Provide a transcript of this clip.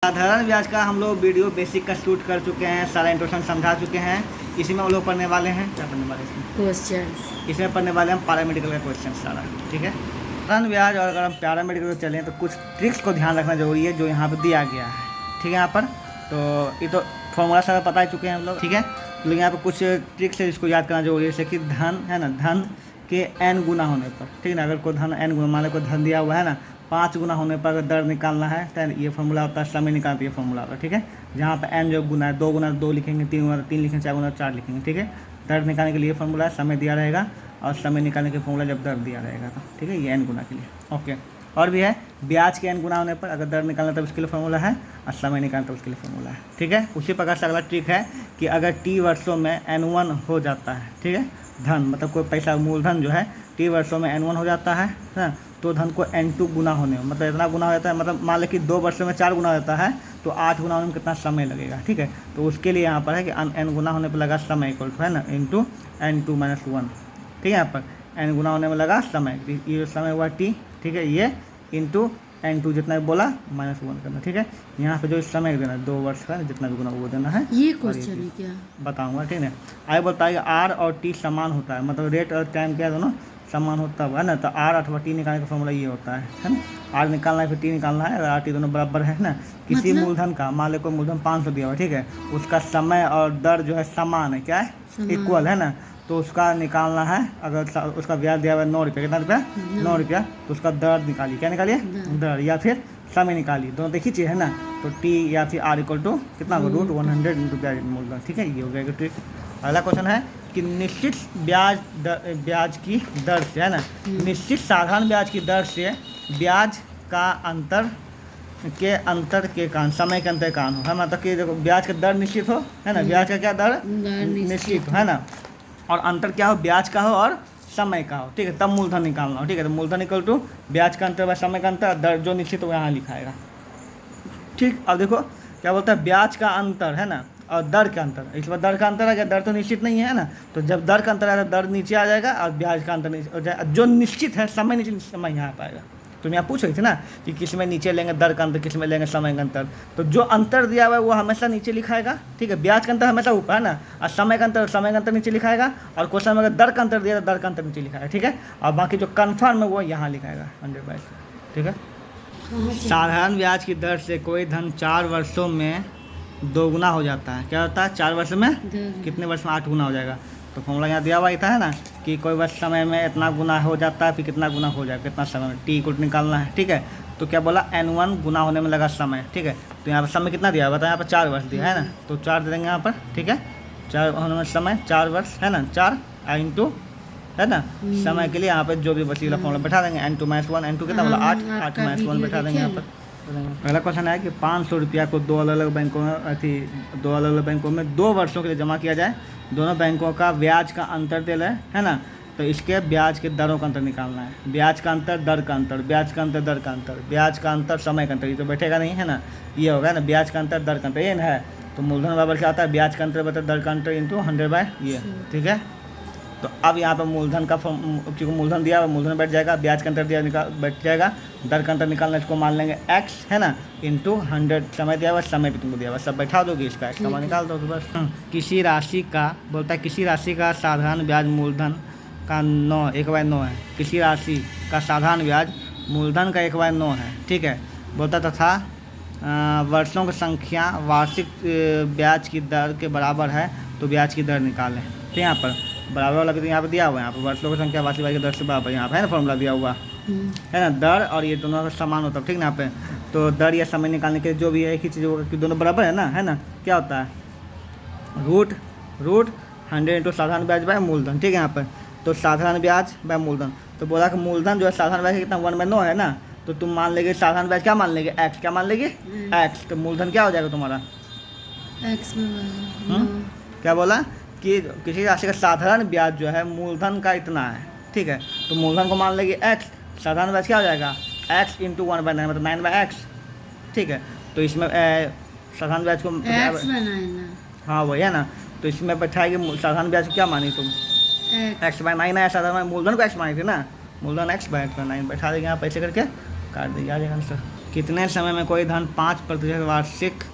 साधारण ब्याज का हम लोग वीडियो बेसिक का शूट कर चुके हैं, सारा इंट्रोडक्शन समझा चुके हैं। इसी में हम लोग पढ़ने वाले हैं, क्या पढ़ने वाले हैं क्वेश्चन। इसमें पढ़ने वाले हैं पैरामेडिकल का क्वेश्चन सारा, ठीक है। साधारण ब्याज और अगर हम पैरामेडिकल को चलें तो कुछ ट्रिक्स को ध्यान रखना जरूरी है जो यहाँ पर दिया गया है, ठीक है। यहाँ पर तो ये तो फॉर्मूला सारा पता ही चुके हैं हम लोग, ठीक है। लेकिन यहाँ पर कुछ ट्रिक्स है जिसको याद करना जरूरी है, जैसे कि धन है ना, धन के n गुना होने पर, ठीक है ना। अगर कोई धन n गुना, मान लो कोई धन दिया हुआ है ना, 5 गुना होने पर अगर दर निकालना है तो ये फॉर्मूला होता है, समय निकालते ये फॉर्मूला होता है, ठीक है। जहाँ पर n जो गुना है, 2 गुना 2 लिखेंगे, 3 गुना 3 लिखेंगे, 4 गुना 4 लिखेंगे, ठीक है। दर निकालने के लिए फॉर्मूला समय दिया रहेगा और समय निकालने के फॉर्मूला जब दर दिया रहेगा तो, ठीक है। ये n गुना के लिए, ओके। और भी है, ब्याज के n गुना होने पर अगर दर निकालना तब उसके लिए फॉर्मूला है और समय निकालना तब उसके लिए फॉर्मूला है, ठीक है। उसी प्रकार से अगला ट्रिक है कि अगर t वर्षों में n1 हो जाता है, ठीक है, धन मतलब कोई पैसा मूलधन जो है t वर्षों में n1 हो जाता है ना, तो धन को n2 गुना होने में, मतलब इतना गुना हो जाता है, मतलब मान लें कि 2 वर्षों में 4 गुना होता है तो 8 गुना होने में कितना समय लगेगा, ठीक है। तो उसके लिए यहाँ पर है कि n गुना होने पर लगा समय इक्वल टू है ना इंटू n2 - 1, ठीक है। यहाँ पर n गुना होने में लगा समय, ये समय हुआ t, ठीक है, ये इंटू n2 जितना भी बोला -1 करना, ठीक है। यहाँ पे जो समय देना 2 वर्ष का जितना भी गुना वो देना है, ये क्वेश्चन है क्या बताऊंगा, ठीक है। आगे बोलता है कि r और t समान होता है, मतलब रेट और टाइम क्या दोनों समान होता है ना, तो r अथवा t निकालने का फॉर्मूला ये होता है ना। r निकालना है फिर t निकालना है, अगर r t दोनों बराबर है ना, किसी मूलधन का, मान लो कोई मूलधन 500 दिया हुआ, ठीक है, उसका समय और दर जो है समान है, क्या है, इक्वल है ना, तो उसका निकालना है। अगर उसका ब्याज दिया हुआ है 9 रुपये, कितना रुपया, 9 रुपया, तो उसका दर निकालिए, क्या निकालिए, दर, या फिर समय निकालिए, दोनों देखी चीज़ है ना। तो t या फिर r इक्वल टू कितना होगा, √100 इंटू ब्याज मूलधन, ठीक है। ये हो गया ट्रिक। अगला क्वेश्चन है कि निश्चित ब्याज की दर से है ना, निश्चित साधारण ब्याज की दर से ब्याज का अंतर के कारण समय के अंतर के कारण हो, है मतलब कि देखो ब्याज का दर निश्चित हो, है ना, ब्याज का क्या दर निश्चित हो, है ना, और अंतर क्या हो, ब्याज का हो और समय का हो, ठीक है, तब मूलधन निकालना हो, ठीक है। तो मूलधन इक्वल टू ब्याज का अंतर व समय का अंतर, दर जो निश्चित हो यहाँ लिखाएगा, ठीक। अब देखो क्या बोलता है, ब्याज का अंतर है ना और दर का अंतर, इस बार दर का अंतर आ गया, दर तो निश्चित नहीं है ना, तो जब दर का अंतर आएगा दर नीचे आ जाएगा और ब्याज का अंतर नीचे हो जाएगा, जो निश्चित है समय नीचे, समय यहाँ पाएगा। तुम यहाँ पूछ रही थी ना कि किस में नीचे लेंगे दर का अंतर, किस में लेंगे समय का अंतर, तो जो अंतर दिया हुआ है वो हमेशा नीचे लिखाएगा, ठीक है। ब्याज का अंतर हमेशा ऊपर है ना, और समय का अंतर नीचे लिखाएगा, और क्वेश्चन में अगर दर का अंतर दिया तो दर का अंतर नीचे लिखाएगा, ठीक है। और बाकी जो कन्फर्म है वो यहाँ लिखाएगा 100/, ठीक है। साधारण ब्याज की दर से कोई धन 4 वर्षों में 2 गुना हो जाता है, क्या होता है, 4 वर्ष में कितने वर्ष में 8 गुना हो जाएगा। तो फॉर्मूला यहाँ दिया हुआ ही था है ना कि कोई वर्ष समय में इतना गुना हो जाता है, फिर कितना गुना हो जाएगा, कितना समय में, t को निकालना है, ठीक है। तो क्या बोला, n1 गुना होने में लगा समय, ठीक है। तो यहाँ पर समय कितना दिया है बताया, यहाँ पर 4 वर्ष दिया है ना, तो 4 दे देंगे यहाँ पर, ठीक है। 4 होने में समय 4 वर्ष है ना, 4 इंटू है ना समय के लिए यहाँ पर जो भी बची वाला फॉर्मूला बैठा देंगे, n2 - 1, n2 कितना बोला 8 - 1 बैठा देंगे यहाँ पर। अगला क्वेश्चन है कि 500 रुपया को 2 अलग अलग बैंकों में 2 वर्षों के लिए जमा किया जाए, दोनों बैंकों का ब्याज का अंतर दे रहे है ना, तो इसके ब्याज के दरों का अंतर निकालना है। ब्याज का अंतर, दर का अंतर, ब्याज का अंतर, दर का अंतर, ब्याज का अंतर, समय का अंतर, ये तो बैठेगा नहीं है ना, ये होगा ना ब्याज का अंतर, दर का अंतर, ये है। तो मूलधन बराबर क्या आता है, ब्याज का अंतर बता दर का अंतर इंटू 100/, ये, ठीक है। तो अब यहाँ पर मूलधन का क्योंकि मूलधन दिया हुआ, मूलधन बैठ जाएगा, ब्याज का अंतर दिया बैठ जाएगा, दर का अंतर निकालना, इसको मान लेंगे x है ना इंटू 100, समय दिया हुआ, समय भी तुमको दिया हुआ, सब बैठा दोगे, इसका x का मान निकाल दो तो बस। किसी राशि का बोलता है, किसी राशि का साधारण ब्याज मूलधन का 1/9 है, किसी राशि का साधारण ब्याज मूलधन का 1/9 है, ठीक है। बोलता तथा वर्षों की संख्या वार्षिक ब्याज की दर के बराबर है तो ब्याज की दर निकालें, ठीक है। यहाँ पर बराबर वाला भी यहाँ पे दिया हुआ है, यहाँ पर वर्षों की संख्या वार्षिक ब्याज की दर से बराबर, यहाँ पे है ना फॉर्मूला दिया हुआ है ना, दर और ये दोनों का समान होता है, ठीक ना। यहाँ पे तो दर या समय निकालने के जो भी है एक ही चीज़ होगा कि दोनों बराबर है ना, क्या होता है, रूट 100 इंटू साधारण ब्याज बाय मूलधन, ठीक है। यहाँ पर तो साधारण ब्याज बाय मूलधन, तो बोला कि मूलधन जो है साधारण ब्याज कितना 1/9 है ना, तो तुम मान लेंगे साधारण ब्याज क्या मान लेंगे, x, क्या मान लेंगे x, तो मूलधन क्या हो जाएगा तुम्हारा x में क्या बोला कि किसी राशि का साधारण ब्याज जो है मूलधन का इतना है, ठीक है। तो मूलधन को मान लेंगे x, साधारण ब्याज क्या हो जाएगा x इंटू 1/9 मतलब 9/x, ठीक है। तो इसमें साधारण ब्याज को हाँ वही है ना, तो इसमें बैठाएगी साधारण ब्याज को क्या मानी तुम, x/9 है, साधारण मूलधन को x मानी थी ना, मूलधन x/9 बैठा देंगे यहाँ पैसे करके, काट देंगे, आ जाएगा आंसर। कितने समय में कोई धन 5% वार्षिक